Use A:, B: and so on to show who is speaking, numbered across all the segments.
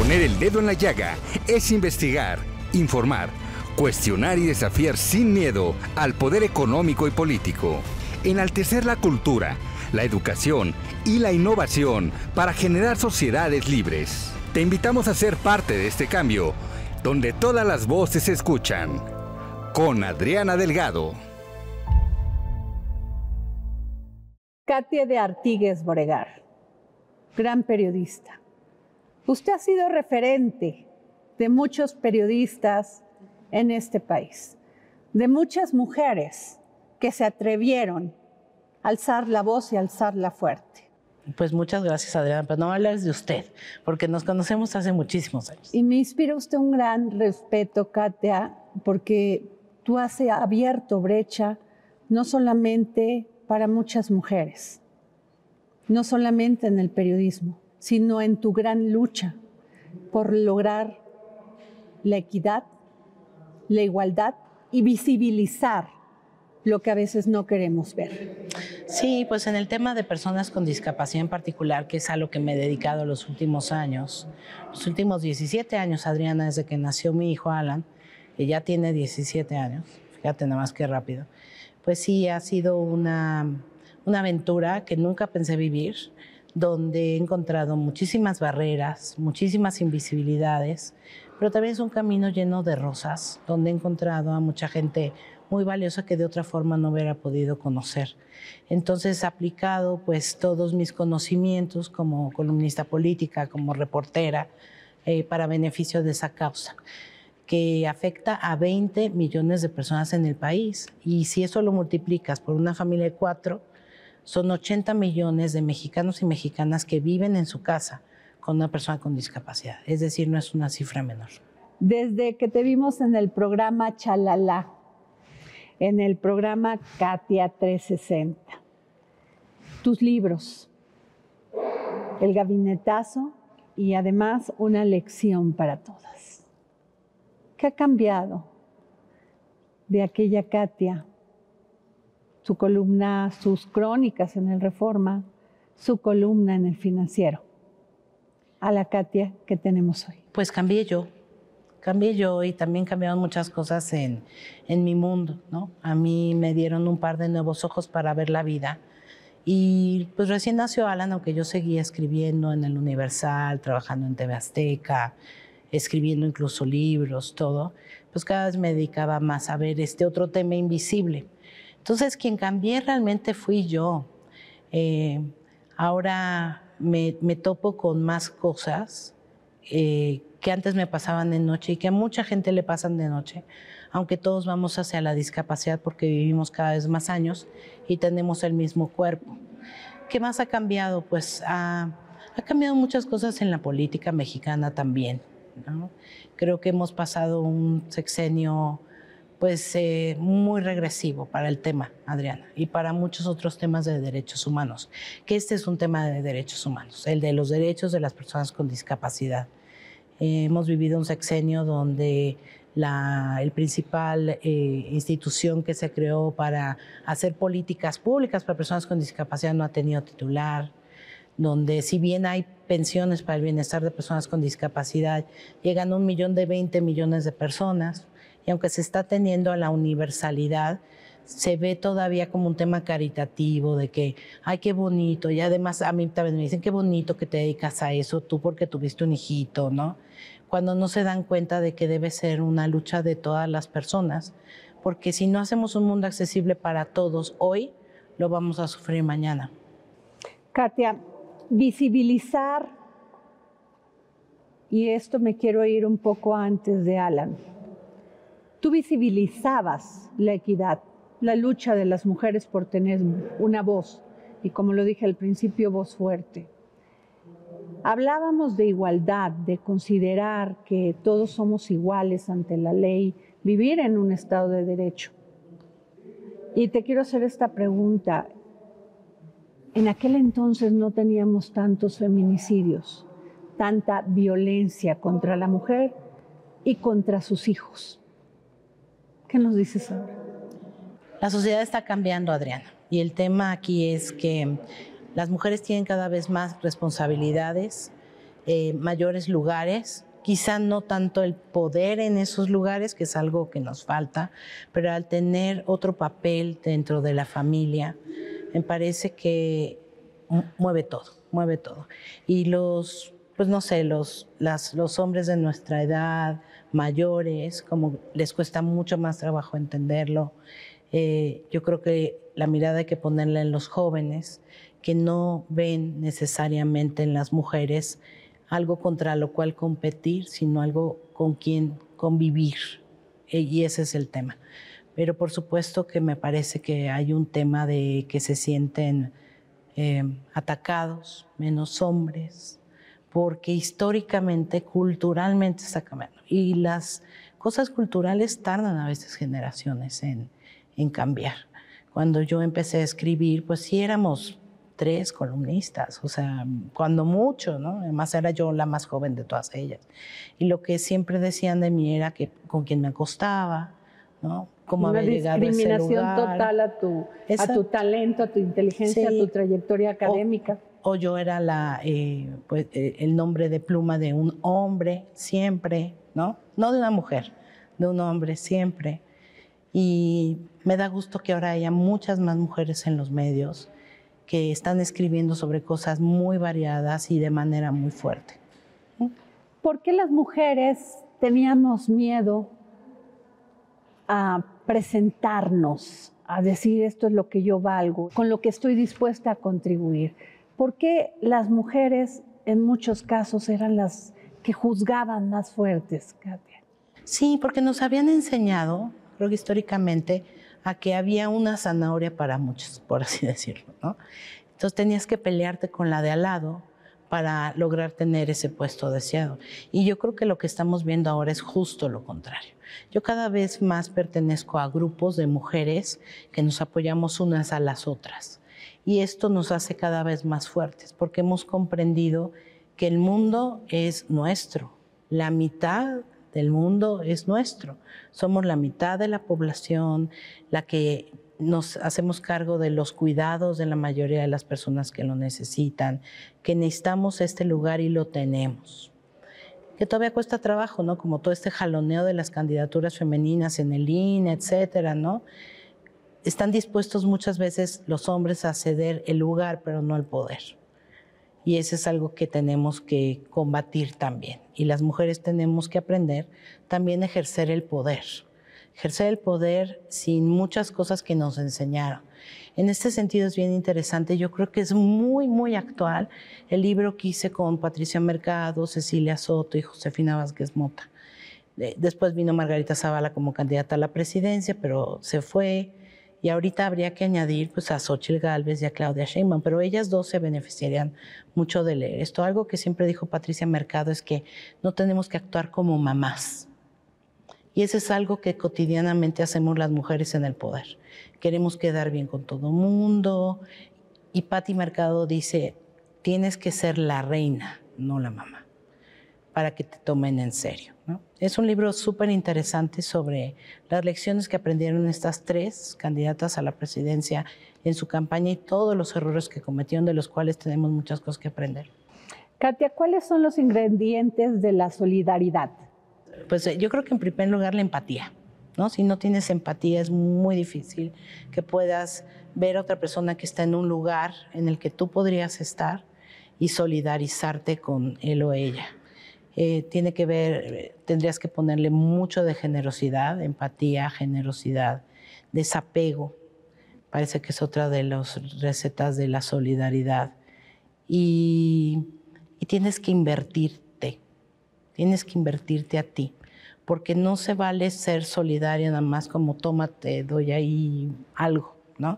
A: Poner el dedo en la llaga es investigar, informar, cuestionar y desafiar sin miedo al poder económico y político. Enaltecer la cultura, la educación y la innovación para generar sociedades libres. Te invitamos a ser parte de este cambio, donde todas las voces se escuchan. Con Adriana Delgado.
B: Katia de Artigues Boregar, gran periodista. Usted ha sido referente de muchos periodistas en este país, de muchas mujeres que se atrevieron a alzar la voz y alzarla fuerte.
C: Pues muchas gracias, Adriana, pero no hables de usted, porque nos conocemos hace muchísimos años.
B: Y me inspira usted un gran respeto, Katia, porque tú has abierto brecha no solamente para muchas mujeres, no solamente en el periodismo, sino en tu gran lucha por lograr la equidad, la igualdad y visibilizar lo que a veces no queremos ver.
C: Sí, pues en el tema de personas con discapacidad en particular, que es a lo que me he dedicado los últimos años, los últimos 17 años, Adriana, desde que nació mi hijo Alan, que ya tiene 17 años, fíjate nada más que rápido, pues sí, ha sido una aventura que nunca pensé vivir, donde he encontrado muchísimas barreras, muchísimas invisibilidades, pero también es un camino lleno de rosas, donde he encontrado a mucha gente muy valiosa que de otra forma no hubiera podido conocer. Entonces, aplicado pues todos mis conocimientos como columnista política, como reportera, para beneficio de esa causa, que afecta a 20 millones de personas en el país. Y si eso lo multiplicas por una familia de 4, son 80 millones de mexicanos y mexicanas que viven en su casa con una persona con discapacidad. Es decir, no es una cifra menor.
B: Desde que te vimos en el programa Chalala, en el programa Katia 360, tus libros, El Gabinetazo y además una lección para todas. ¿Qué ha cambiado de aquella Katia? Su columna, sus crónicas en el Reforma, su columna en el Financiero, a la Katia que tenemos hoy.
C: Pues cambié yo y también cambiaron muchas cosas en mi mundo, ¿no? A mí me dieron un par de nuevos ojos para ver la vida y pues recién nació Alan, aunque yo seguía escribiendo en el Universal, trabajando en TV Azteca, escribiendo incluso libros, todo, pues cada vez me dedicaba más a ver este otro tema invisible. Entonces, quien cambié realmente fui yo. Ahora me topo con más cosas que antes me pasaban de noche y que a mucha gente le pasan de noche, aunque todos vamos hacia la discapacidad porque vivimos cada vez más años y tenemos el mismo cuerpo. ¿Qué más ha cambiado? Pues ha cambiado muchas cosas en la política mexicana también, ¿no? Creo que hemos pasado un sexenio pues muy regresivo para el tema, Adriana, y para muchos otros temas de derechos humanos, que este es un tema de derechos humanos, el de los derechos de las personas con discapacidad. Hemos vivido un sexenio donde el principal institución que se creó para hacer políticas públicas para personas con discapacidad no ha tenido titular, donde si bien hay pensiones para el bienestar de personas con discapacidad, llegan 1.020 millones de personas, y aunque se está teniendo a la universalidad, se ve todavía como un tema caritativo de que, ay, qué bonito, y además a mí también me dicen, qué bonito que te dedicas a eso, tú porque tuviste un hijito, ¿no? Cuando no se dan cuenta de que debe ser una lucha de todas las personas, porque si no hacemos un mundo accesible para todos hoy, lo vamos a sufrir mañana.
B: Katia, visibilizar, y esto me quiero ir un poco antes de Alan, tú visibilizabas la equidad, la lucha de las mujeres por tener una voz, y como lo dije al principio, voz fuerte. Hablábamos de igualdad, de considerar que todos somos iguales ante la ley, vivir en un Estado de Derecho. Y te quiero hacer esta pregunta. En aquel entonces no teníamos tantos feminicidios, tanta violencia contra la mujer y contra sus hijos. ¿Qué nos dices ahora?
C: La sociedad está cambiando, Adriana, y el tema aquí es que las mujeres tienen cada vez más responsabilidades mayores lugares, quizá no tanto el poder en esos lugares, que es algo que nos falta, pero al tener otro papel dentro de la familia, me parece que mueve todo, mueve todo. Y pues no sé, los hombres de nuestra edad, mayores, como les cuesta mucho más trabajo entenderlo. Yo creo que la mirada hay que ponerla en los jóvenes, que no ven necesariamente en las mujeres algo contra lo cual competir, sino algo con quien convivir. Y ese es el tema. Pero por supuesto que me parece que hay un tema de que se sienten atacados, menos hombres, porque históricamente, culturalmente está cambiando. Y las cosas culturales tardan a veces generaciones en cambiar. Cuando yo empecé a escribir, pues sí éramos 3 columnistas, o sea, cuando mucho, ¿no? Además era yo la más joven de todas ellas. Y lo que siempre decían de mí era que con quién me acostaba, ¿no? Cómo había llegado a ese lugar.
B: Una discriminación total a tu talento, a tu inteligencia,
C: sí.
B: A tu trayectoria académica.
C: O yo era el nombre de pluma de un hombre siempre, ¿no? No de una mujer, de un hombre siempre. Y me da gusto que ahora haya muchas más mujeres en los medios que están escribiendo sobre cosas muy variadas y de manera muy fuerte.
B: ¿Por qué las mujeres teníamos miedo a presentarnos, a decir esto es lo que yo valgo, con lo que estoy dispuesta a contribuir? ¿Por qué las mujeres en muchos casos eran las que juzgaban más fuertes, Katia?
C: Sí, porque nos habían enseñado, creo que históricamente, a que había una zanahoria para muchos, por así decirlo, ¿no? Entonces tenías que pelearte con la de al lado para lograr tener ese puesto deseado. Y yo creo que lo que estamos viendo ahora es justo lo contrario. Yo cada vez más pertenezco a grupos de mujeres que nos apoyamos unas a las otras. Y esto nos hace cada vez más fuertes, porque hemos comprendido que el mundo es nuestro. La mitad del mundo es nuestro. Somos la mitad de la población, la que nos hacemos cargo de los cuidados de la mayoría de las personas que lo necesitan, que necesitamos este lugar y lo tenemos. Que todavía cuesta trabajo, ¿no? Como todo este jaloneo de las candidaturas femeninas en el INE, etcétera, ¿no? Están dispuestos muchas veces los hombres a ceder el lugar, pero no el poder. Y eso es algo que tenemos que combatir también. Y las mujeres tenemos que aprender también a ejercer el poder. Ejercer el poder sin muchas cosas que nos enseñaron. En este sentido es bien interesante. Yo creo que es muy, muy actual el libro que hice con Patricia Mercado, Cecilia Soto y Josefina Vázquez Mota. Después vino Margarita Zavala como candidata a la presidencia, pero se fue. Y ahorita habría que añadir pues, a Xóchitl Gálvez y a Claudia Sheinbaum, pero ellas dos se beneficiarían mucho de leer esto. Algo que siempre dijo Patricia Mercado es que no tenemos que actuar como mamás. Y eso es algo que cotidianamente hacemos las mujeres en el poder. Queremos quedar bien con todo el mundo. Y Pati Mercado dice, tienes que ser la reina, no la mamá, para que te tomen en serio, ¿no? Es un libro súper interesante sobre las lecciones que aprendieron estas 3 candidatas a la presidencia en su campaña y todos los errores que cometieron, de los cuales tenemos muchas cosas que aprender.
B: Katia, ¿cuáles son los ingredientes de la solidaridad?
C: Pues yo creo que en primer lugar la empatía, ¿no? Si no tienes empatía es muy difícil que puedas ver a otra persona que está en un lugar en el que tú podrías estar y solidarizarte con él o ella. Tiene que ver, tendrías que ponerle mucho de generosidad, empatía, generosidad, desapego. Parece que es otra de las recetas de la solidaridad. Y tienes que invertirte a ti, porque no se vale ser solidaria nada más como tómate, doy ahí algo, ¿no?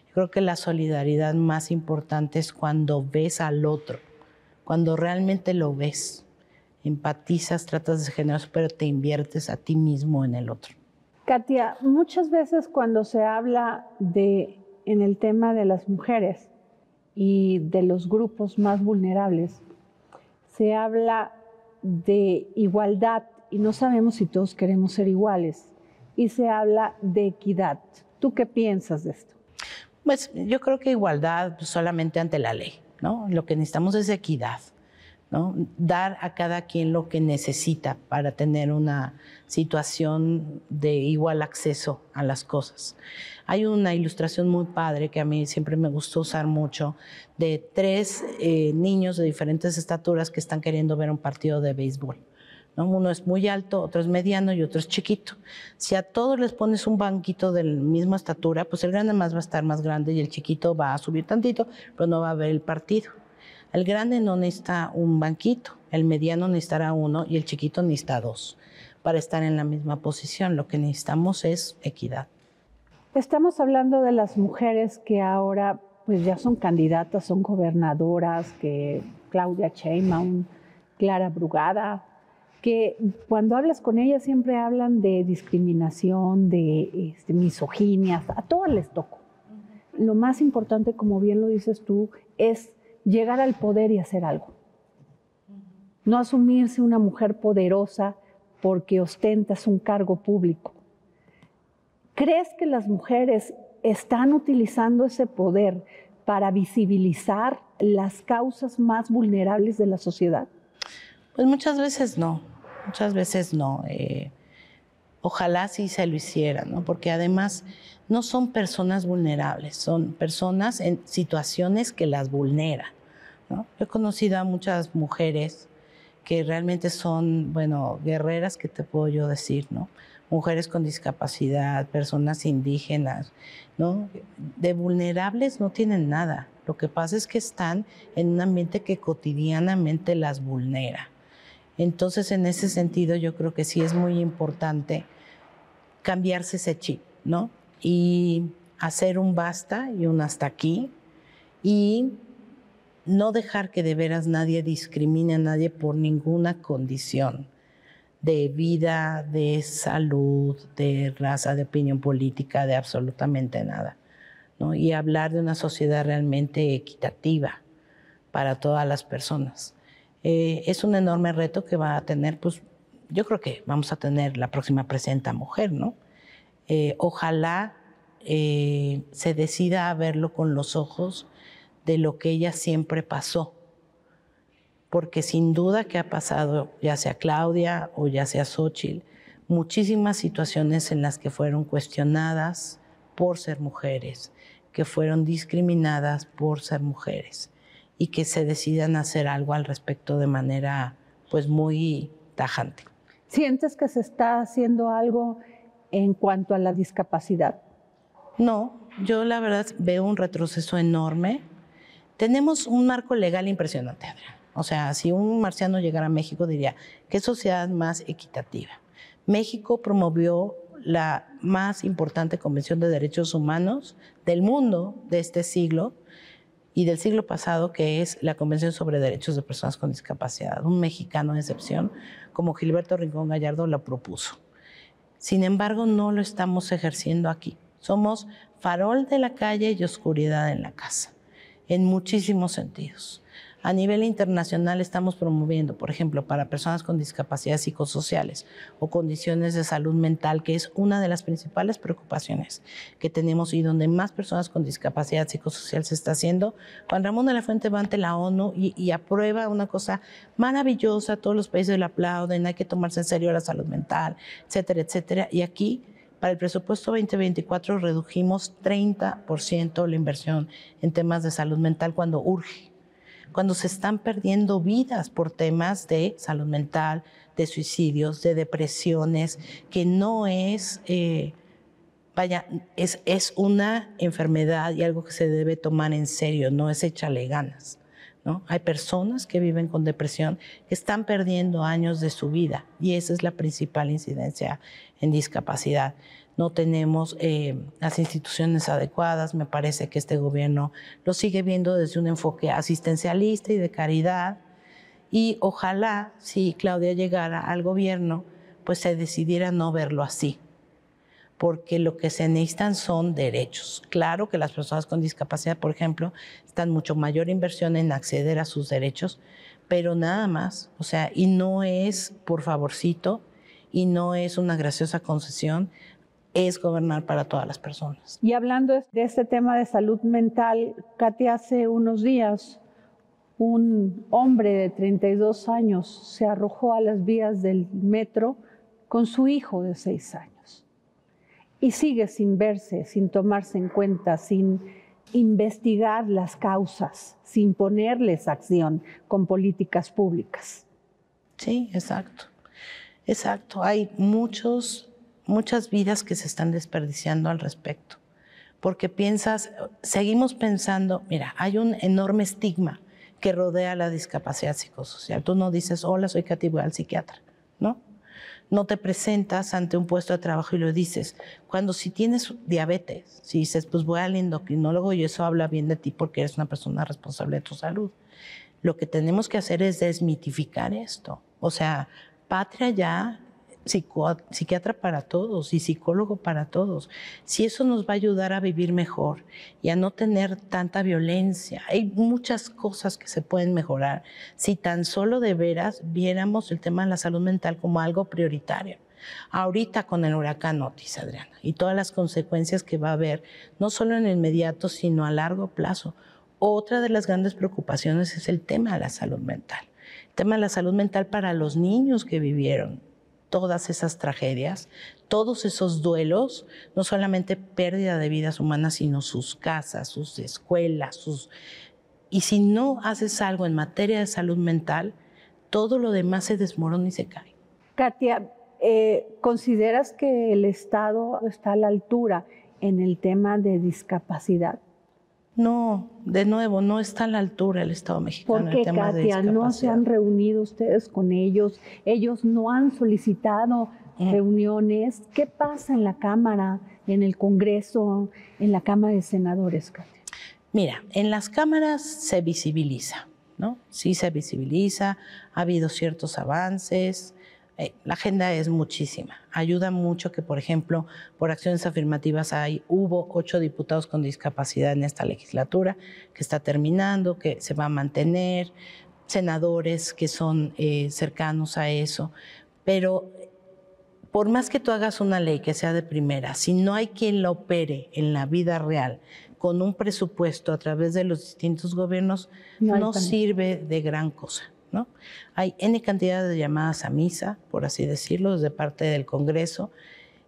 C: Yo creo que la solidaridad más importante es cuando ves al otro, cuando realmente lo ves. Empatizas, tratas de ser generoso, pero te inviertes a ti mismo en el otro.
B: Katia, muchas veces cuando se habla en el tema de las mujeres y de los grupos más vulnerables, se habla de igualdad y no sabemos si todos queremos ser iguales, y se habla de equidad. ¿Tú qué piensas de esto?
C: Pues yo creo que igualdad solamente ante la ley, ¿no? Lo que necesitamos es equidad. ¿no? Dar a cada quien lo que necesita para tener una situación de igual acceso a las cosas. Hay una ilustración muy padre que a mí siempre me gustó usar mucho, de 3 niños de diferentes estaturas que están queriendo ver un partido de béisbol, ¿no? Uno es muy alto, otro es mediano y otro es chiquito. Si a todos les pones un banquito de la misma estatura, pues el grande más va a estar más grande y el chiquito va a subir tantito, pero no va a ver el partido. El grande no necesita un banquito, el mediano necesitará 1 y el chiquito necesita 2 para estar en la misma posición. Lo que necesitamos es equidad.
B: Estamos hablando de las mujeres que ahora pues ya son candidatas, son gobernadoras, que Claudia Sheinbaum, Clara Brugada, que cuando hablas con ellas siempre hablan de discriminación, de misoginia, a todas les tocó. Lo más importante, como bien lo dices tú, es llegar al poder y hacer algo. No asumirse una mujer poderosa porque ostentas un cargo público. ¿Crees que las mujeres están utilizando ese poder para visibilizar las causas más vulnerables de la sociedad?
C: Pues muchas veces no. Ojalá sí se lo hicieran, ¿no? Porque además no son personas vulnerables, son personas en situaciones que las vulneran, ¿no? Yo he conocido a muchas mujeres que realmente son, guerreras, ¿qué te puedo yo decir, no? Mujeres con discapacidad, personas indígenas, ¿no? De vulnerables no tienen nada. Lo que pasa es que están en un ambiente que cotidianamente las vulnera. Entonces, en ese sentido, yo creo que sí es muy importante cambiarse ese chip, ¿no? Y hacer un basta y un hasta aquí y no dejar que de veras nadie discrimine a nadie por ninguna condición de vida, de salud, de raza, de opinión política, de absolutamente nada, ¿no? Y hablar de una sociedad realmente equitativa para todas las personas. Es un enorme reto que va a tener, pues yo creo que vamos a tener la próxima presidenta mujer, ¿no? Ojalá se decida a verlo con los ojos de lo que ella siempre pasó, porque sin duda que ha pasado, ya sea Claudia o ya sea Xóchitl, muchísimas situaciones en las que fueron cuestionadas por ser mujeres, que fueron discriminadas por ser mujeres y que se decidan hacer algo al respecto de manera pues muy tajante.
B: ¿Sientes que se está haciendo algo en cuanto a la discapacidad?
C: No, yo la verdad veo un retroceso enorme. Tenemos un marco legal impresionante, Adriana. O sea, si un marciano llegara a México diría, ¿qué sociedad más equitativa? México promovió la más importante convención de derechos humanos del mundo de este siglo y del siglo pasado, que es la Convención sobre Derechos de Personas con Discapacidad. Un mexicano de excepción, como Gilberto Rincón Gallardo, la propuso. Sin embargo, no lo estamos ejerciendo aquí. Somos farol de la calle y oscuridad en la casa, en muchísimos sentidos. A nivel internacional estamos promoviendo, por ejemplo, para personas con discapacidades psicosociales o condiciones de salud mental, que es una de las principales preocupaciones que tenemos y donde más personas con discapacidad psicosocial se está haciendo. Juan Ramón de la Fuente va ante la ONU y aprueba una cosa maravillosa, todos los países le aplauden, hay que tomarse en serio la salud mental, etcétera, etcétera. Y aquí, para el presupuesto 2024, redujimos 30% la inversión en temas de salud mental cuando urge. Cuando se están perdiendo vidas por temas de salud mental, de suicidios, de depresiones, que no es, es una enfermedad y algo que se debe tomar en serio, no es échale ganas, ¿no? Hay personas que viven con depresión que están perdiendo años de su vida y esa es la principal incidencia en discapacidad. No tenemos las instituciones adecuadas. Me parece que este gobierno lo sigue viendo desde un enfoque asistencialista y de caridad. Y ojalá, si Claudia llegara al gobierno, pues se decidiera no verlo así. Porque lo que se necesitan son derechos. Claro que las personas con discapacidad, por ejemplo, están mucho mayor inversión en acceder a sus derechos, pero nada más. O sea, y no es por favorcito, y no es una graciosa concesión, es gobernar para todas las personas.
B: Y hablando de este tema de salud mental, Katia, hace unos días un hombre de 32 años se arrojó a las vías del metro con su hijo de 6 años. Y sigue sin verse, sin tomarse en cuenta, sin investigar las causas, sin ponerles acción con políticas públicas.
C: Sí, exacto. Exacto. Hay muchas vidas que se están desperdiciando al respecto. Porque seguimos pensando, mira, hay un enorme estigma que rodea la discapacidad psicosocial. Tú no dices, hola, soy Katy, voy al psiquiatra, ¿no? No te presentas ante un puesto de trabajo y lo dices. Si tienes diabetes, si dices, pues voy al endocrinólogo y eso habla bien de ti porque eres una persona responsable de tu salud. Lo que tenemos que hacer es desmitificar esto. O sea, patria ya, psiquiatra para todos y psicólogo para todos. Si eso nos va a ayudar a vivir mejor y a no tener tanta violencia. Hay muchas cosas que se pueden mejorar si tan solo de veras viéramos el tema de la salud mental como algo prioritario. Ahorita con el huracán Otis, Adriana, y todas las consecuencias que va a haber, no solo en el inmediato, sino a largo plazo. Otra de las grandes preocupaciones es el tema de la salud mental. El tema de la salud mental para los niños que vivieron todas esas tragedias, todos esos duelos, no solamente pérdida de vidas humanas, sino sus casas, sus escuelas, Y si no haces algo en materia de salud mental, todo lo demás se desmorona y se cae.
B: Katia, ¿consideras que el Estado está a la altura en el tema de discapacidad?
C: No, de nuevo, no está a la altura el Estado mexicano.
B: ¿Por qué, Katia? ¿No se han reunido ustedes con ellos? ¿Ellos no han solicitado reuniones? ¿Qué pasa en la Cámara, en el Congreso, en la Cámara de Senadores, Katia?
C: Mira, en las cámaras se visibiliza, ¿no? Sí se visibiliza, ha habido ciertos avances. La agenda es muchísima. Ayuda mucho que, por ejemplo, por acciones afirmativas hubo 8 diputados con discapacidad en esta legislatura, que está terminando, que se va a mantener, senadores que son cercanos a eso. Pero por más que tú hagas una ley que sea de primera, si no hay quien la opere en la vida real, con un presupuesto a través de los distintos gobiernos, no sirve de gran cosa, ¿no? Hay N cantidad de llamadas a misa, por así decirlo, desde parte del Congreso,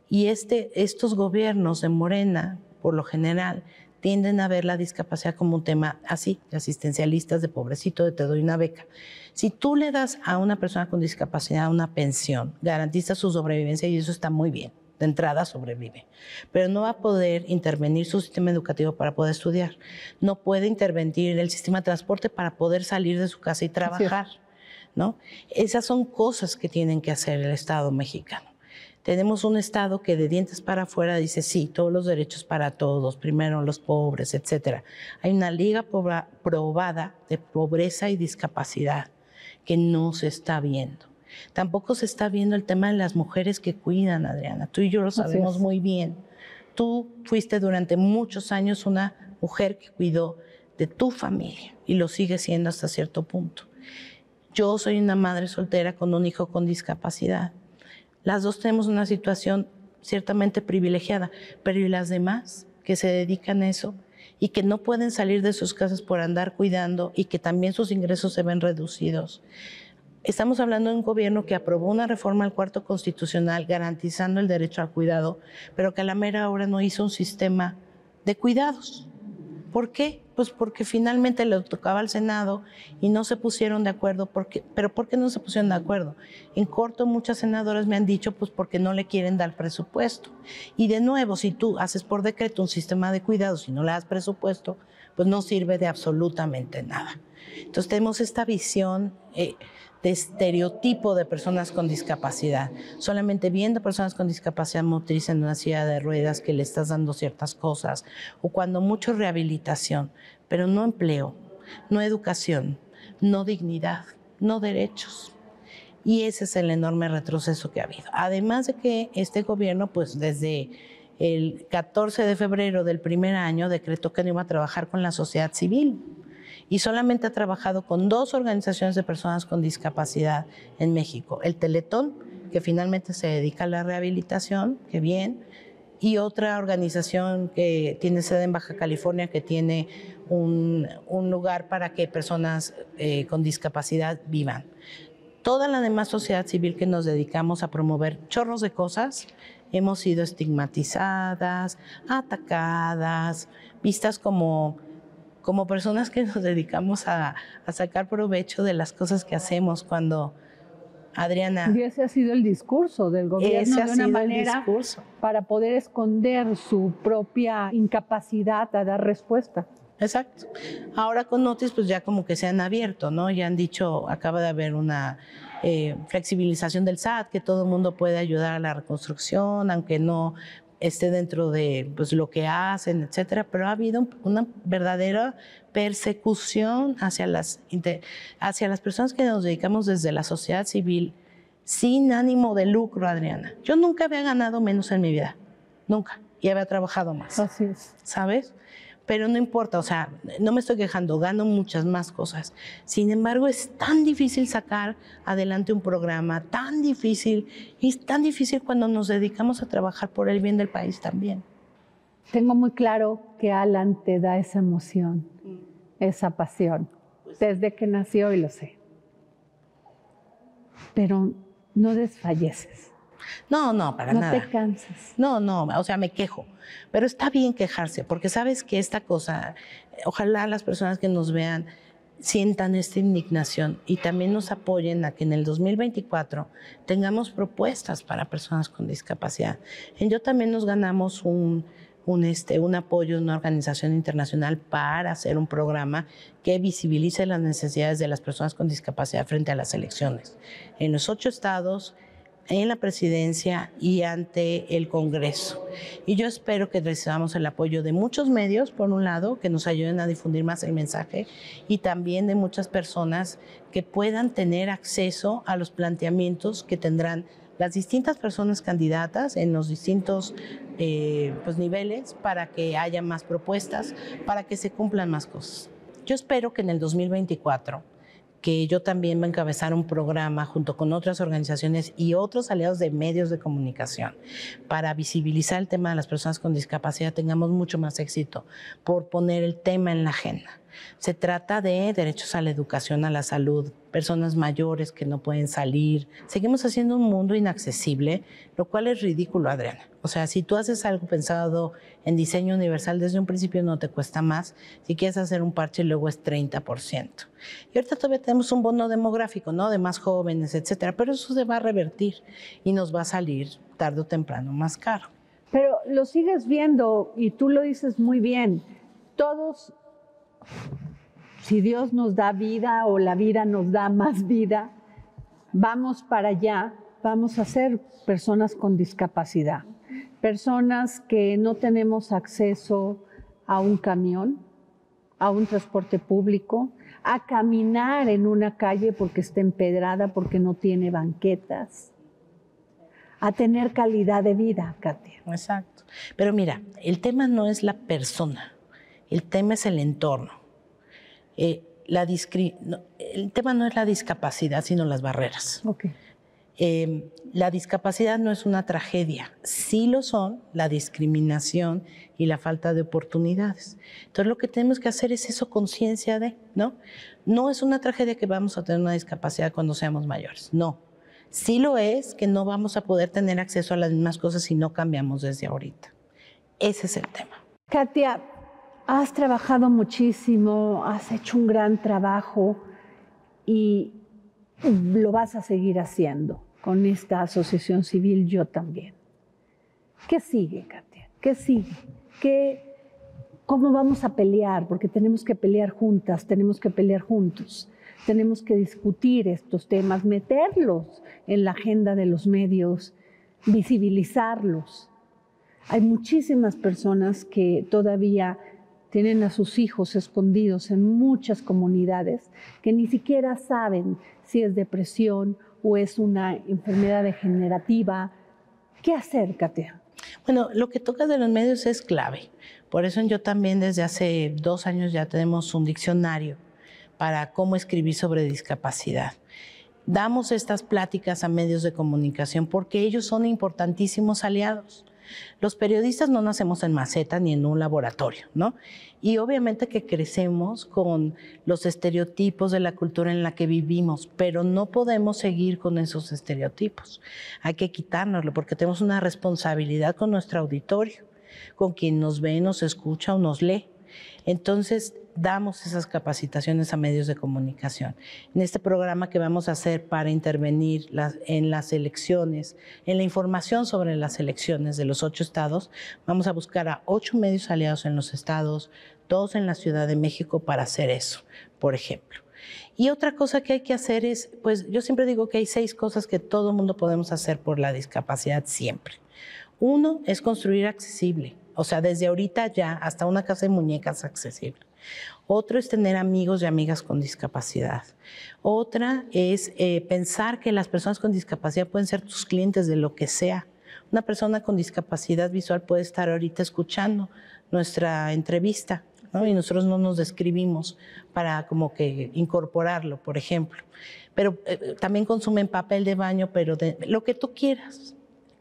C: y estos gobiernos de Morena, por lo general, tienden a ver la discapacidad como un tema así, de asistencialistas, de pobrecito, de te doy una beca. Si tú le das a una persona con discapacidad una pensión, garantiza su sobrevivencia y eso está muy bien. De entrada sobrevive, pero no va a poder intervenir su sistema educativo para poder estudiar, no puede intervenir el sistema de transporte para poder salir de su casa y trabajar, ¿no? Esas son cosas que tienen que hacer el Estado mexicano. Tenemos un Estado que de dientes para afuera dice, sí, todos los derechos para todos, primero los pobres, etc. Hay una liga probada de pobreza y discapacidad que no se está viendo. Tampoco se está viendo el tema de las mujeres que cuidan, Adriana. Tú y yo lo sabemos muy bien. Tú fuiste durante muchos años una mujer que cuidó de tu familia y lo sigue siendo hasta cierto punto. Yo soy una madre soltera con un hijo con discapacidad. Las dos tenemos una situación ciertamente privilegiada, pero ¿y las demás que se dedican a eso y que no pueden salir de sus casas por andar cuidando y que también sus ingresos se ven reducidos? Estamos hablando de un gobierno que aprobó una reforma al Cuarto Constitucional garantizando el derecho al cuidado, pero que a la mera hora no hizo un sistema de cuidados. ¿Por qué? Pues porque finalmente le tocaba al Senado y no se pusieron de acuerdo. ¿Pero por qué no se pusieron de acuerdo? En corto, muchas senadoras me han dicho pues porque no le quieren dar presupuesto. Y de nuevo, si tú haces por decreto un sistema de cuidados y no le das presupuesto, pues no sirve de absolutamente nada. Entonces tenemos esta visión de estereotipo de personas con discapacidad. Solamente viendo personas con discapacidad motriz en una silla de ruedas que le estás dando ciertas cosas, o cuando mucho rehabilitación, pero no empleo, no educación, no dignidad, no derechos. Y ese es el enorme retroceso que ha habido. Además de que este gobierno, pues desde el 14 de febrero del primer año, decretó que no iba a trabajar con la sociedad civil. Y solamente ha trabajado con 2 organizaciones de personas con discapacidad en México. El Teletón, que finalmente se dedica a la rehabilitación, que bien, y otra organización que tiene sede en Baja California, que tiene un lugar para que personas con discapacidad vivan. Toda la demás sociedad civil que nos dedicamos a promover chorros de cosas, hemos sido estigmatizadas, atacadas, vistas como personas que nos dedicamos a sacar provecho de las cosas que hacemos cuando, Adriana...
B: Y ese ha sido el discurso del gobierno de una manera para poder esconder su propia incapacidad a dar respuesta.
C: Exacto. Ahora con Otis pues ya como que se han abierto, ¿no? Ya han dicho, acaba de haber una flexibilización del SAT, que todo el mundo puede ayudar a la reconstrucción, aunque no esté dentro de pues, lo que hacen, etcétera, pero ha habido una verdadera persecución hacia las personas que nos dedicamos desde la sociedad civil sin ánimo de lucro, Adriana. Yo nunca había ganado menos en mi vida, nunca, y había trabajado más.
B: Así es.
C: ¿Sabes? Pero no importa, o sea, no me estoy quejando, gano muchas más cosas. Sin embargo, es tan difícil sacar adelante un programa, tan difícil, y es tan difícil cuando nos dedicamos a trabajar por el bien del país también.
B: Tengo muy claro que Alan te da esa emoción, esa pasión, desde que nació y lo sé. Pero no desfalleces.
C: No, para nada.
B: No te cansas.
C: No, o sea, me quejo. Pero está bien quejarse, porque sabes que esta cosa, ojalá las personas que nos vean sientan esta indignación y también nos apoyen a que en el 2024 tengamos propuestas para personas con discapacidad. En Yo también nos ganamos un apoyo de una organización internacional para hacer un programa que visibilice las necesidades de las personas con discapacidad frente a las elecciones. En los 8 estados, en la presidencia y ante el Congreso. Y yo espero que recibamos el apoyo de muchos medios, por un lado, que nos ayuden a difundir más el mensaje, y también de muchas personas que puedan tener acceso a los planteamientos que tendrán las distintas personas candidatas en los distintos niveles, para que haya más propuestas, para que se cumplan más cosas. Yo espero que en el 2024, que yo también voy a encabezar un programa junto con otras organizaciones y otros aliados de medios de comunicación para visibilizar el tema de las personas con discapacidad, tengamos mucho más éxito por poner el tema en la agenda. Se trata de derechos a la educación, a la salud, personas mayores que no pueden salir. Seguimos haciendo un mundo inaccesible, lo cual es ridículo, Adriana. O sea, si tú haces algo pensado en diseño universal, desde un principio no te cuesta más. Si quieres hacer un parche, luego es 30%. Y ahorita todavía tenemos un bono demográfico, ¿no? De más jóvenes, etcétera. Pero eso se va a revertir y nos va a salir tarde o temprano más caro.
B: Pero lo sigues viendo y tú lo dices muy bien. Todos, si Dios nos da vida o la vida nos da más vida, vamos para allá, vamos a ser personas con discapacidad. Personas que no tenemos acceso a un camión, a un transporte público, a caminar en una calle porque está empedrada, porque no tiene banquetas, a tener calidad de vida, Katia.
C: Exacto. Pero mira, el tema no es la persona, el tema es el entorno. El tema no es la discapacidad, sino las barreras.
B: Okay.
C: La discapacidad no es una tragedia, sí lo son la discriminación y la falta de oportunidades. Entonces lo que tenemos que hacer es eso, conciencia de, ¿no? No es una tragedia que vamos a tener una discapacidad cuando seamos mayores, no. Sí lo es que no vamos a poder tener acceso a las mismas cosas si no cambiamos desde ahorita. Ese es el tema.
B: Katia, has trabajado muchísimo, has hecho un gran trabajo y lo vas a seguir haciendo con esta asociación civil, Yo También. ¿Qué sigue, Katia? ¿Qué sigue? ¿Cómo vamos a pelear? Porque tenemos que pelear juntas, tenemos que pelear juntos, tenemos que discutir estos temas, meterlos en la agenda de los medios, visibilizarlos. Hay muchísimas personas que todavía tienen a sus hijos escondidos en muchas comunidades que ni siquiera saben si es depresión o es una enfermedad degenerativa. ¿Qué hacer, Katia?
C: Bueno, lo que tocas de los medios es clave. Por eso Yo También desde hace 2 años ya tenemos un diccionario para cómo escribir sobre discapacidad. Damos estas pláticas a medios de comunicación porque ellos son importantísimos aliados. Los periodistas no nacemos en maceta ni en un laboratorio, ¿no? Y obviamente que crecemos con los estereotipos de la cultura en la que vivimos, pero no podemos seguir con esos estereotipos. Hay que quitárnoslo porque tenemos una responsabilidad con nuestro auditorio, con quien nos ve, nos escucha o nos lee. Entonces, damos esas capacitaciones a medios de comunicación. En este programa que vamos a hacer para intervenir en las elecciones, en la información sobre las elecciones de los 8 estados, vamos a buscar a 8 medios aliados en los estados, 2 en la Ciudad de México para hacer eso, por ejemplo. Y otra cosa que hay que hacer es, pues yo siempre digo que hay 6 cosas que todo el mundo podemos hacer por la discapacidad siempre. Uno es construir accesible, o sea, desde ahorita ya hasta una casa de muñecas accesible. Otro es tener amigos y amigas con discapacidad. Otra es pensar que las personas con discapacidad pueden ser tus clientes de lo que sea. Una persona con discapacidad visual puede estar ahorita escuchando nuestra entrevista, ¿no? Y nosotros no nos describimos para como que incorporarlo, por ejemplo. Pero también consumen papel de baño, pero de lo que tú quieras.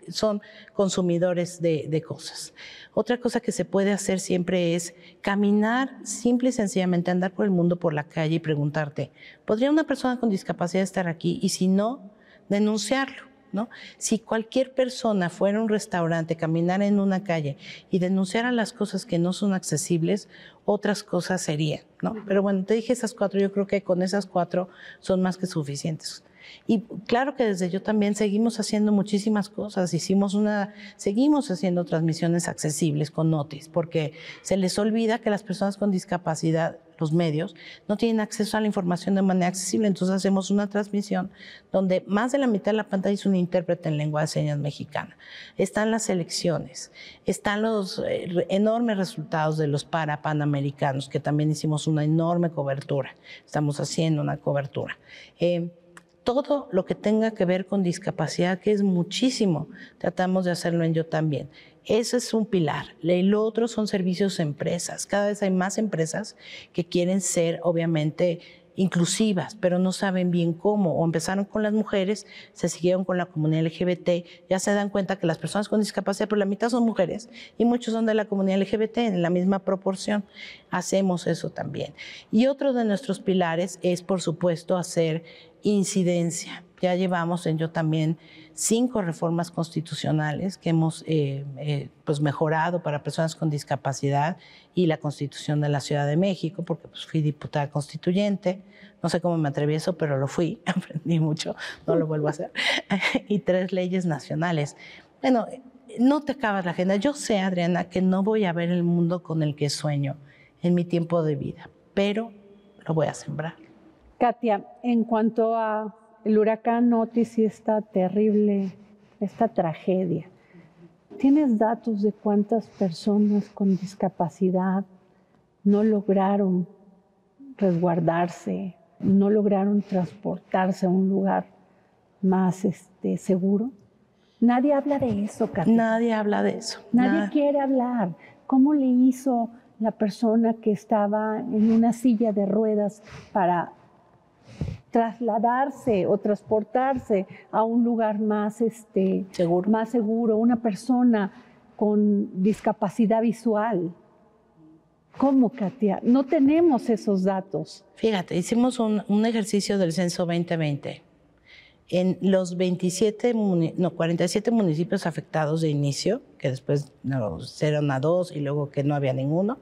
C: Son consumidores de cosas. Otra cosa que se puede hacer siempre es caminar, simple y sencillamente andar por el mundo, por la calle y preguntarte, ¿podría una persona con discapacidad estar aquí? Y si no, denunciarlo, ¿no? Si cualquier persona fuera a un restaurante, caminar en una calle y denunciara las cosas que no son accesibles, otras cosas serían, ¿no? Pero bueno, te dije esas 4, yo creo que con esas 4 son más que suficientes. Y claro que desde Yo También seguimos haciendo muchísimas cosas. Seguimos haciendo transmisiones accesibles con Notis, porque se les olvida que las personas con discapacidad, los medios, no tienen acceso a la información de manera accesible. Entonces hacemos una transmisión donde más de la mitad de la pantalla es un intérprete en lengua de señas mexicana. Están las elecciones, están los enormes resultados de los Panamericanos, que también hicimos una enorme cobertura. Estamos haciendo una cobertura. Todo lo que tenga que ver con discapacidad, que es muchísimo, tratamos de hacerlo en Yo También. Ese es un pilar. El otro son servicios a empresas. Cada vez hay más empresas que quieren ser, obviamente, inclusivas, pero no saben bien cómo. O empezaron con las mujeres, se siguieron con la comunidad LGBT, ya se dan cuenta que las personas con discapacidad, por la mitad son mujeres y muchos son de la comunidad LGBT en la misma proporción. Hacemos eso también. Y otro de nuestros pilares es, por supuesto, hacer incidencia. Ya llevamos en Yo También 5 reformas constitucionales que hemos pues mejorado para personas con discapacidad y la Constitución de la Ciudad de México, porque pues fui diputada constituyente. No sé cómo me atreví a eso, pero lo fui, aprendí mucho, no lo vuelvo a hacer. Y 3 leyes nacionales. Bueno, no te acabas la agenda. Yo sé, Adriana, que no voy a ver el mundo con el que sueño en mi tiempo de vida, pero lo voy a sembrar.
B: Katia, en cuanto a el huracán Otis y esta terrible, esta tragedia, ¿tienes datos de cuántas personas con discapacidad no lograron resguardarse, no lograron transportarse a un lugar más seguro? Nadie habla de eso, Katia.
C: Nadie habla de eso.
B: Nadie quiere hablar. ¿Cómo le hizo la persona que estaba en una silla de ruedas para trasladarse o transportarse a un lugar más seguro, una persona con discapacidad visual? ¿Cómo, Katia? No tenemos esos datos.
C: Fíjate, hicimos un ejercicio del censo 2020. En los 47 municipios afectados de inicio, que después eran a 2 y luego que no había ninguno,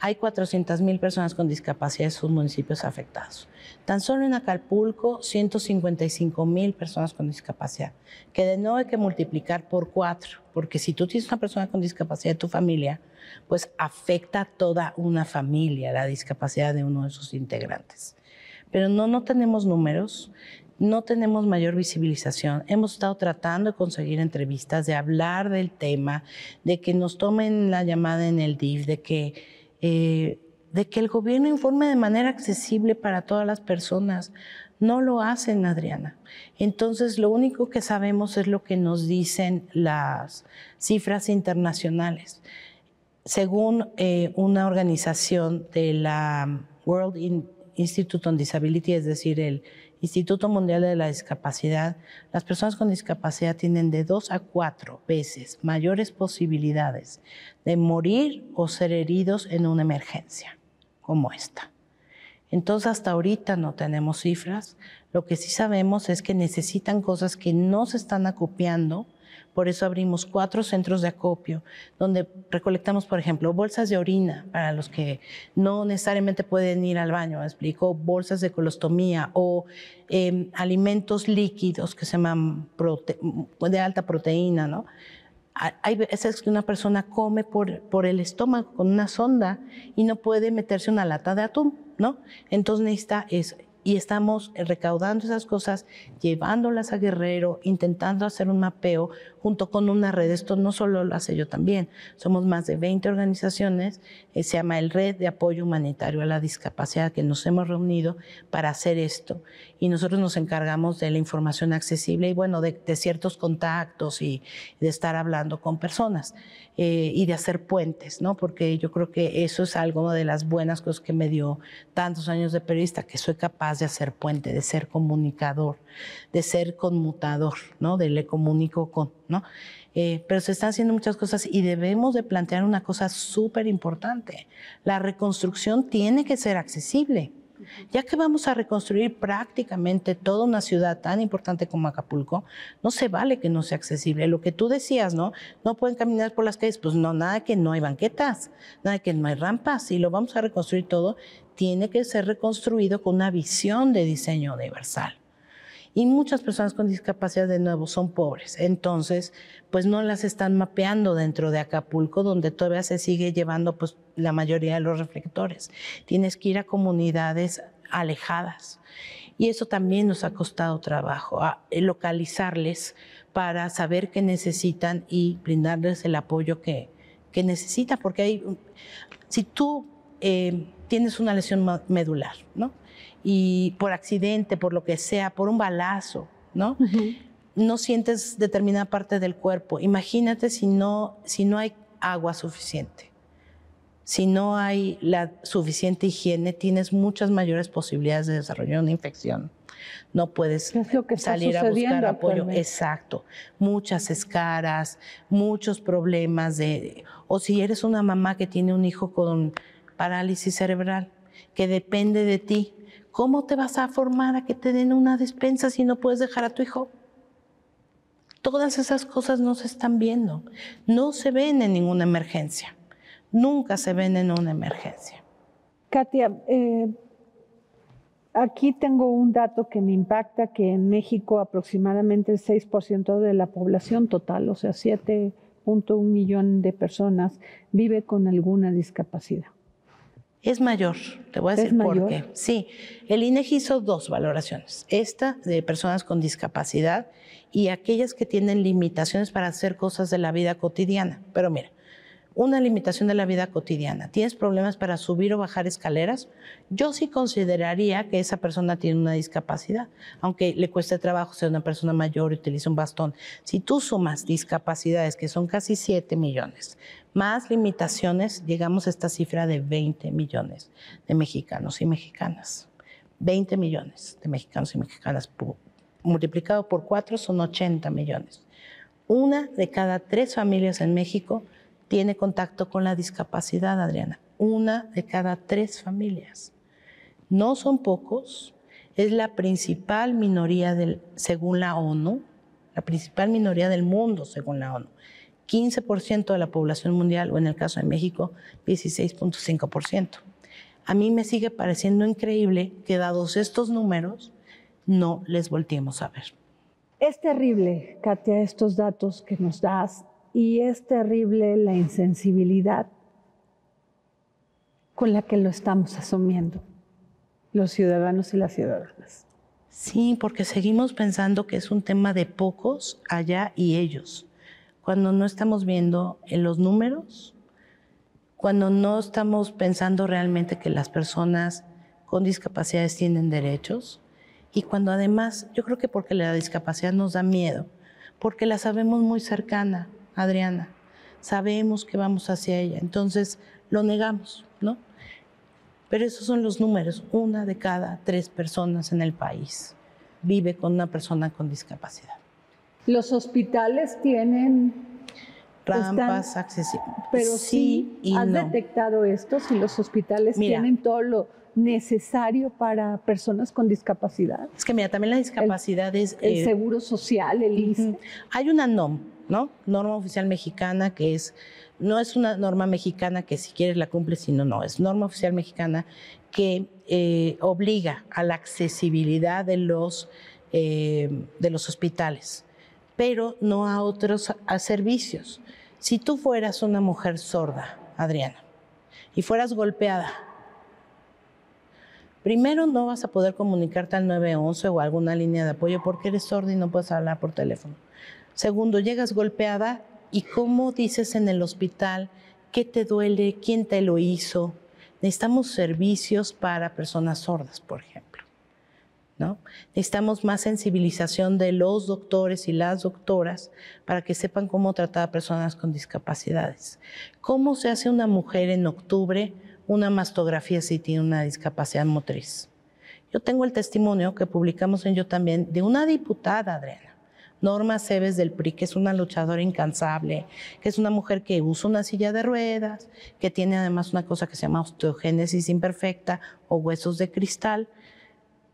C: hay 400,000 personas con discapacidad en sus municipios afectados. Tan solo en Acapulco, 155,000 personas con discapacidad, que de nuevo hay que multiplicar por 4, porque si tú tienes una persona con discapacidad en tu familia, pues afecta a toda una familia la discapacidad de uno de sus integrantes. Pero no tenemos números, no tenemos mayor visibilización. Hemos estado tratando de conseguir entrevistas, de hablar del tema, de que nos tomen la llamada en el DIF, de que el gobierno informe de manera accesible para todas las personas. No lo hacen, Adriana. Entonces, lo único que sabemos es lo que nos dicen las cifras internacionales. Según una organización de la World Institute on Disability, es decir, el Instituto Mundial de la Discapacidad, las personas con discapacidad tienen de 2 a 4 veces mayores posibilidades de morir o ser heridos en una emergencia como esta. Entonces, hasta ahorita no tenemos cifras. Lo que sí sabemos es que necesitan cosas que no se están acopiando. Por eso abrimos 4 centros de acopio, donde recolectamos, por ejemplo, bolsas de orina para los que no necesariamente pueden ir al baño, ¿me explico? Bolsas de colostomía o alimentos líquidos que se llaman de alta proteína, ¿no? Hay veces que una persona come por el estómago con una sonda y no puede meterse una lata de atún, ¿no? Entonces necesita eso. Y estamos recaudando esas cosas, llevándolas a Guerrero, intentando hacer un mapeo junto con una red. Esto no solo lo hace yo también. Somos más de 20 organizaciones. Se llama el Red de Apoyo Humanitario a la Discapacidad, que nos hemos reunido para hacer esto. Y nosotros nos encargamos de la información accesible y, bueno, de ciertos contactos y de estar hablando con personas y de hacer puentes, ¿no? Porque yo creo que eso es algo de las buenas cosas que me dio tantos años de periodista, que soy capaz de hacer puente, de ser comunicador, de ser conmutador, ¿no? De le comunico con, ¿no? Pero se están haciendo muchas cosas y debemos de plantear una cosa súper importante. La reconstrucción tiene que ser accesible. Ya que vamos a reconstruir prácticamente toda una ciudad tan importante como Acapulco, no se vale que no sea accesible. Lo que tú decías, ¿no? No pueden caminar por las calles, pues no, nada que no hay banquetas, nada que no hay rampas. Si lo vamos a reconstruir todo, tiene que ser reconstruido con una visión de diseño universal. Y muchas personas con discapacidad, de nuevo, son pobres. Entonces, pues no las están mapeando dentro de Acapulco, donde todavía se sigue llevando pues, la mayoría de los reflectores. Tienes que ir a comunidades alejadas. Y eso también nos ha costado trabajo, a localizarles para saber qué necesitan y brindarles el apoyo que necesitan. Porque si tú tienes una lesión medular, ¿no? Y por accidente, por lo que sea, por un balazo, ¿no? No sientes determinada parte del cuerpo. Imagínate si no hay agua suficiente, si no hay la suficiente higiene, tienes muchas mayores posibilidades de desarrollar una infección. No puedes salir a buscar apoyo. Exacto. Muchas escaras, muchos problemas o si eres una mamá que tiene un hijo con parálisis cerebral, que depende de ti, ¿cómo te vas a formar a que te den una despensa si no puedes dejar a tu hijo? Todas esas cosas no se están viendo. No se ven en ninguna emergencia. Nunca se ven en una emergencia.
B: Katia, aquí tengo un dato que me impacta, que en México aproximadamente el 6% de la población total, o sea, 7.1 millones de personas, vive con alguna discapacidad.
C: Es mayor, te voy a decir por qué. Sí, el INEGI hizo 2 valoraciones, esta de personas con discapacidad y aquellas que tienen limitaciones para hacer cosas de la vida cotidiana. Pero mira, una limitación de la vida cotidiana, ¿tienes problemas para subir o bajar escaleras? Yo sí consideraría que esa persona tiene una discapacidad, aunque le cueste trabajo ser una persona mayor y utilice un bastón. Si tú sumas discapacidades, que son casi 7 millones, más limitaciones, llegamos a esta cifra de 20 millones de mexicanos y mexicanas. 20 millones de mexicanos y mexicanas, multiplicado por 4 son 80 millones. 1 de cada 3 familias en México tiene contacto con la discapacidad, Adriana. 1 de cada 3 familias. No son pocos, es la principal minoría según la ONU, la principal minoría del mundo según la ONU. 15% de la población mundial, o en el caso de México, 16.5%. A mí me sigue pareciendo increíble que, dados estos números, no les volteemos a ver.
B: Es terrible, Katia, estos datos que nos das, y es terrible la insensibilidad con la que lo estamos asumiendo los ciudadanos y las ciudadanas.
C: Sí, porque seguimos pensando que es un tema de pocos allá y ellos, cuando no estamos viendo en los números, cuando no estamos pensando realmente que las personas con discapacidades tienen derechos, y cuando además, yo creo que porque la discapacidad nos da miedo, porque la sabemos muy cercana, Adriana, sabemos que vamos hacia ella, entonces lo negamos, ¿no? Pero esos son los números, 1 de cada 3 personas en el país vive con una persona con discapacidad.
B: Los hospitales tienen
C: Rampas accesibles.
B: Pero sí, ¿has detectado esto? Si los hospitales tienen todo lo necesario para personas con discapacidad.
C: Es que mira, también la discapacidad es...
B: El seguro social, el ISSSTE.
C: Hay una NOM, ¿no? Norma oficial mexicana, que no es una norma mexicana que si quieres la cumples, sino no, es norma oficial mexicana que obliga a la accesibilidad de los hospitales, pero no a otros servicios. Si tú fueras una mujer sorda, Adriana, y fueras golpeada, primero no vas a poder comunicarte al 911 o a alguna línea de apoyo porque eres sorda y no puedes hablar por teléfono. Segundo, llegas golpeada y ¿cómo dices en el hospital qué te duele, quién te lo hizo? Necesitamos servicios para personas sordas, por ejemplo, ¿no? Necesitamos más sensibilización de los doctores y las doctoras para que sepan cómo tratar a personas con discapacidades. ¿Cómo se hace una mujer en octubre una mastografía si tiene una discapacidad motriz? Yo tengo el testimonio que publicamos en Yo También de una diputada, Adriana, Norma Cebes del PRI, que es una luchadora incansable, que es una mujer que usa una silla de ruedas, que tiene además una cosa que se llama osteogénesis imperfecta o huesos de cristal.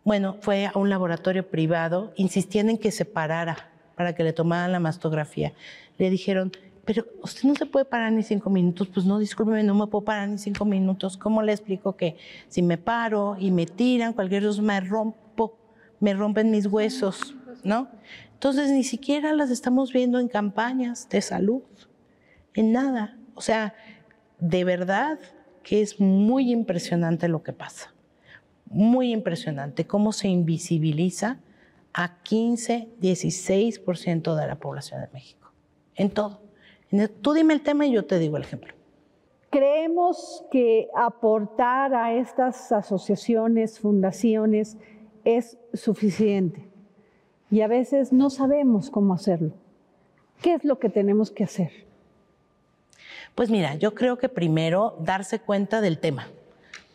C: Bueno, fue a un laboratorio privado, insistían en que se parara para que le tomaran la mastografía. Le dijeron, pero usted no se puede parar ni 5 minutos. Pues no, discúlpeme, no me puedo parar ni 5 minutos. ¿Cómo le explico que si me paro y me tiran, cualquier cosa me rompen mis huesos, ¿no? Entonces ni siquiera las estamos viendo en campañas de salud, en nada. O sea, de verdad que es muy impresionante lo que pasa. Muy impresionante cómo se invisibiliza a 15, 16% de la población de México. En todo. Tú dime el tema y yo te digo el ejemplo.
B: Creemos que aportar a estas asociaciones, fundaciones, es suficiente. Y a veces no sabemos cómo hacerlo. ¿Qué es lo que tenemos que hacer?
C: Pues mira, yo creo que primero darse cuenta del tema.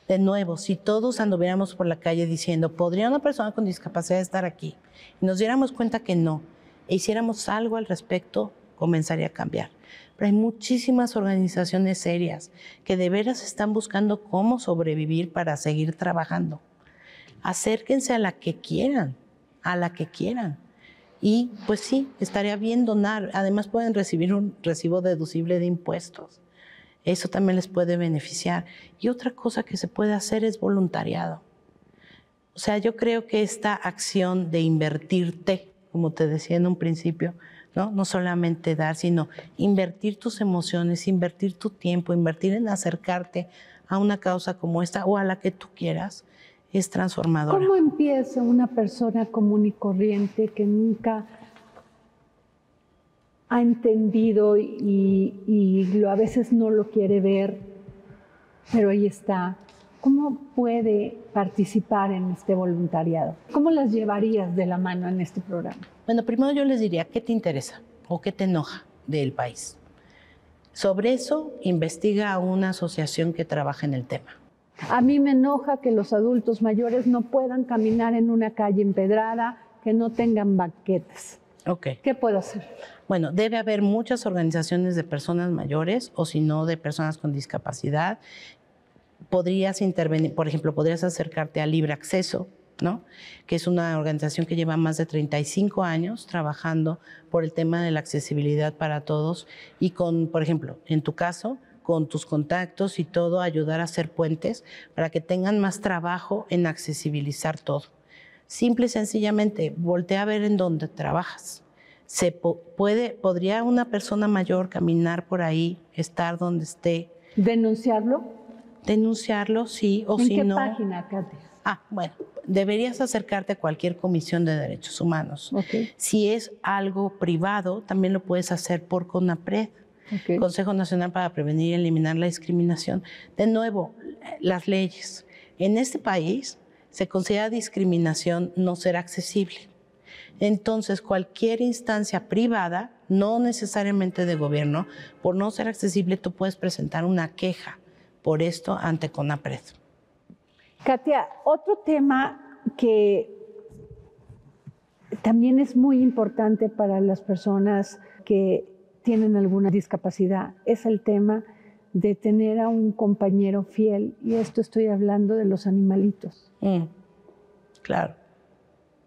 C: De nuevo, si todos anduviéramos por la calle diciendo, ¿podría una persona con discapacidad estar aquí? Y nos diéramos cuenta que no, e hiciéramos algo al respecto, comenzaría a cambiar. Pero hay muchísimas organizaciones serias que de veras están buscando cómo sobrevivir para seguir trabajando. Acérquense a la que quieran, Y pues sí, estaría bien donar. Además pueden recibir un recibo deducible de impuestos. Eso también les puede beneficiar. Y otra cosa que se puede hacer es voluntariado. O sea, yo creo que esta acción de invertirte, como te decía en un principio, no solamente dar, sino invertir tus emociones, invertir tu tiempo, invertir en acercarte a una causa como esta o a la que tú quieras, es transformadora.
B: ¿Cómo empieza una persona común y corriente que nunca ha entendido y a veces no lo quiere ver, pero ahí está? ¿Cómo puede participar en este voluntariado? ¿Cómo las llevarías de la mano en este programa?
C: Bueno, primero yo les diría, ¿qué te interesa o qué te enoja del país? Sobre eso, investiga a una asociación que trabaja en el tema.
B: A mí me enoja que los adultos mayores no puedan caminar en una calle empedrada, que no tengan banquetas.
C: Okay.
B: ¿Qué puedo hacer?
C: Bueno, debe haber muchas organizaciones de personas mayores o si no de personas con discapacidad. Podrías intervenir, por ejemplo, podrías acercarte a Libre Acceso, ¿no? Que es una organización que lleva más de 35 años trabajando por el tema de la accesibilidad para todos y con, por ejemplo, en tu caso, con tus contactos y todo, ayudar a hacer puentes para que tengan más trabajo en accesibilizar todo. Simple y sencillamente, voltea a ver en dónde trabajas. ¿Podría una persona mayor caminar por ahí, estar donde esté?
B: ¿Denunciarlo?
C: Denunciarlo, sí, o si no...
B: ¿En qué página, Katia?
C: Bueno, deberías acercarte a cualquier comisión de derechos humanos.
B: Okay.
C: Si es algo privado, también lo puedes hacer por CONAPRED. Okay. Consejo Nacional para Prevenir y Eliminar la Discriminación. De nuevo, las leyes. En este país se considera discriminación no ser accesible. Entonces, cualquier instancia privada, no necesariamente de gobierno, por no ser accesible, tú puedes presentar una queja por esto ante CONAPRED.
B: Katia, otro tema que También es muy importante para las personas que tienen alguna discapacidad, es el tema de tener a un compañero fiel, y esto estoy hablando de los animalitos.
C: Claro.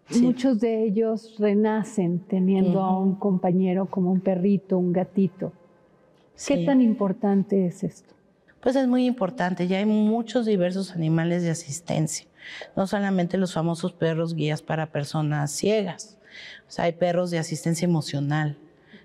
C: Sí.
B: Muchos de ellos renacen teniendo a un compañero como un perrito, un gatito.
C: Sí.
B: ¿Qué tan importante es esto?
C: Pues es muy importante, ya hay muchos diversos animales de asistencia, no solamente los famosos perros guías para personas ciegas, o sea, hay perros de asistencia emocional,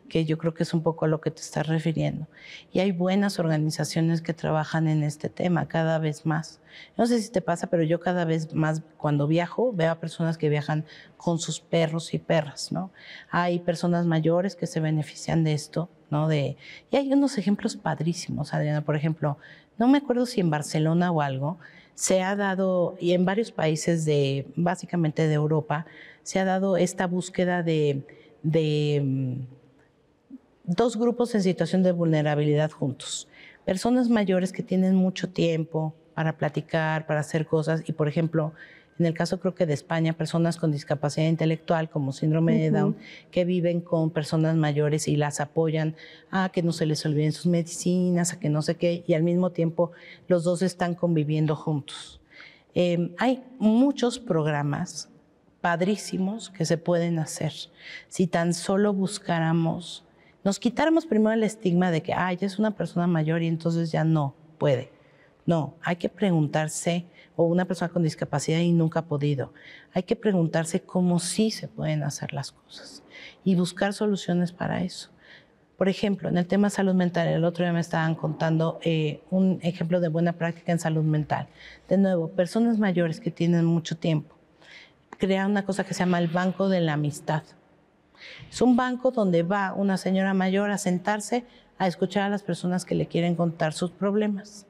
C: que yo creo que es un poco a lo que te estás refiriendo. Y hay buenas organizaciones que trabajan en este tema cada vez más. No sé si te pasa, pero yo cada vez más cuando viajo veo a personas que viajan con sus perros y perras, ¿no? Hay personas mayores que se benefician de esto, ¿no? Y hay unos ejemplos padrísimos, Adriana. Por ejemplo, no me acuerdo si en Barcelona o algo, se ha dado, y en varios países básicamente de Europa, se ha dado esta búsqueda de dos grupos en situación de vulnerabilidad juntos. Personas mayores que tienen mucho tiempo para platicar, para hacer cosas, y por ejemplo, en el caso creo que de España, personas con discapacidad intelectual como síndrome de Down, que viven con personas mayores y las apoyan a que no se les olviden sus medicinas, a que no sé qué, y al mismo tiempo los dos están conviviendo juntos. Hay muchos programas padrísimos que se pueden hacer si tan solo buscáramos, nos quitáramos primero el estigma de que ya es una persona mayor y entonces ya no puede. No, hay que preguntarse, o una persona con discapacidad y nunca ha podido, hay que preguntarse cómo sí se pueden hacer las cosas y buscar soluciones para eso. Por ejemplo, en el tema de salud mental, el otro día me estaban contando un ejemplo de buena práctica en salud mental. De nuevo, personas mayores que tienen mucho tiempo crean una cosa que se llama el Banco de la Amistad. Es un banco donde va una señora mayor a sentarse a escuchar a las personas que le quieren contar sus problemas,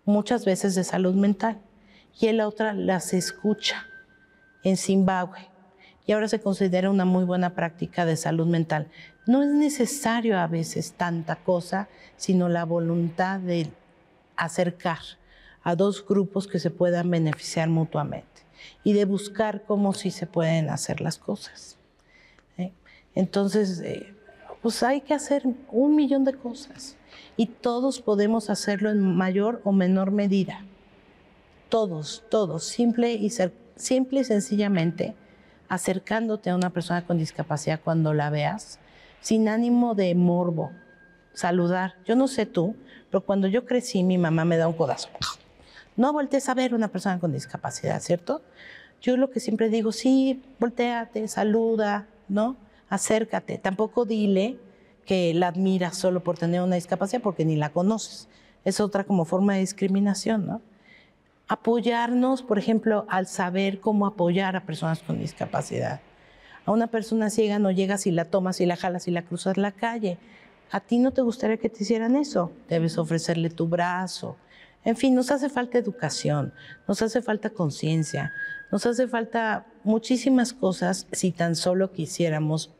C: muchas veces de salud mental, y la otra las escucha en Zimbabue. Y ahora se considera una muy buena práctica de salud mental. No es necesario a veces tanta cosa, sino la voluntad de acercar a dos grupos que se puedan beneficiar mutuamente y de buscar cómo sí se pueden hacer las cosas. Entonces, pues hay que hacer 1.000.000 de cosas y todos podemos hacerlo en mayor o menor medida. Todos, simple y sencillamente acercándote a una persona con discapacidad cuando la veas, sin ánimo de morbo, saludar. Yo no sé tú, pero cuando yo crecí mi mamá me da un codazo. No voltees a ver a una persona con discapacidad, ¿cierto? Yo lo que siempre digo, sí, voltéate, saluda, ¿no? Acércate. Tampoco dile que la admiras solo por tener una discapacidad porque ni la conoces. Es otra como forma de discriminación, ¿no? Apoyarnos, por ejemplo, al saber cómo apoyar a personas con discapacidad. A una persona ciega no llegas y la tomas y la jalas y la cruzas la calle. ¿A ti no te gustaría que te hicieran eso? Debes ofrecerle tu brazo. En fin, nos hace falta educación, nos hace falta conciencia, nos hace falta muchísimas cosas si tan solo quisiéramos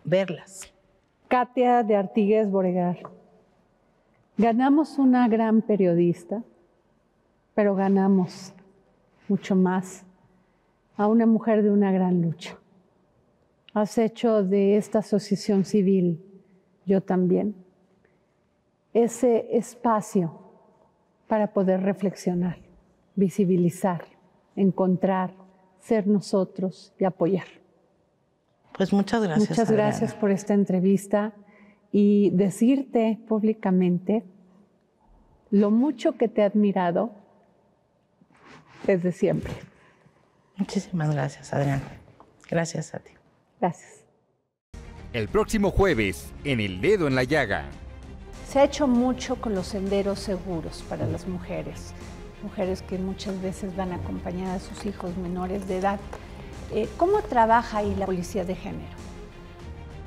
C: verlas.
B: Katia de Artigues Boregar, ganamos una gran periodista, pero ganamos mucho más a una mujer de una gran lucha. Has hecho de esta asociación civil, yo también, ese espacio para poder reflexionar, visibilizar, encontrar, ser nosotros y apoyar.
C: Pues muchas gracias.
B: Muchas gracias, Adriana, por esta entrevista y decirte públicamente lo mucho que te he admirado desde siempre.
C: Muchísimas gracias, Adriana. Gracias a ti.
B: Gracias.
A: El próximo jueves, en El Dedo en la Llaga.
B: Se ha hecho mucho con los senderos seguros para las mujeres, mujeres que muchas veces van acompañadas de sus hijos menores de edad. ¿Cómo trabaja ahí la Policía de Género?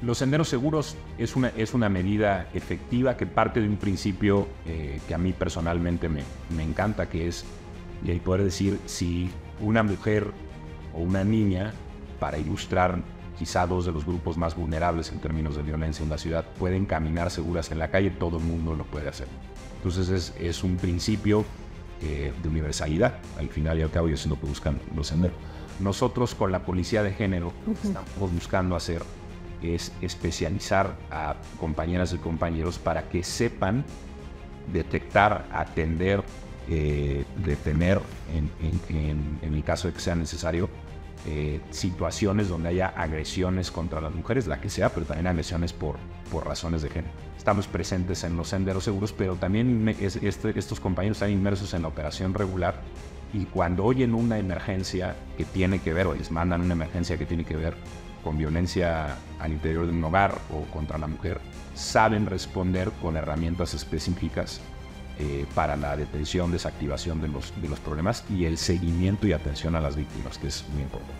D: Los senderos seguros es una medida efectiva que parte de un principio que a mí personalmente me encanta, que es el poder decir si una mujer o una niña, para ilustrar quizá dos de los grupos más vulnerables en términos de violencia en la ciudad, pueden caminar seguras en la calle, todo el mundo lo puede hacer. Entonces es un principio de universalidad, al final y al cabo, y eso es lo que buscan los senderos. nosotros con la policía de género estamos buscando hacer es especializar a compañeras y compañeros para que sepan detectar, atender, detener, en el caso de que sea necesario, situaciones donde haya agresiones contra las mujeres, la que sea, pero también agresiones por razones de género. Estamos presentes en los senderos seguros, pero también estos compañeros están inmersos en la operación regular, y cuando oyen una emergencia que tiene que ver, o les mandan una emergencia que tiene que ver con violencia al interior de un hogar o contra la mujer, saben responder con herramientas específicas para la detención, desactivación de los problemas y el seguimiento y atención a las víctimas, que es muy importante.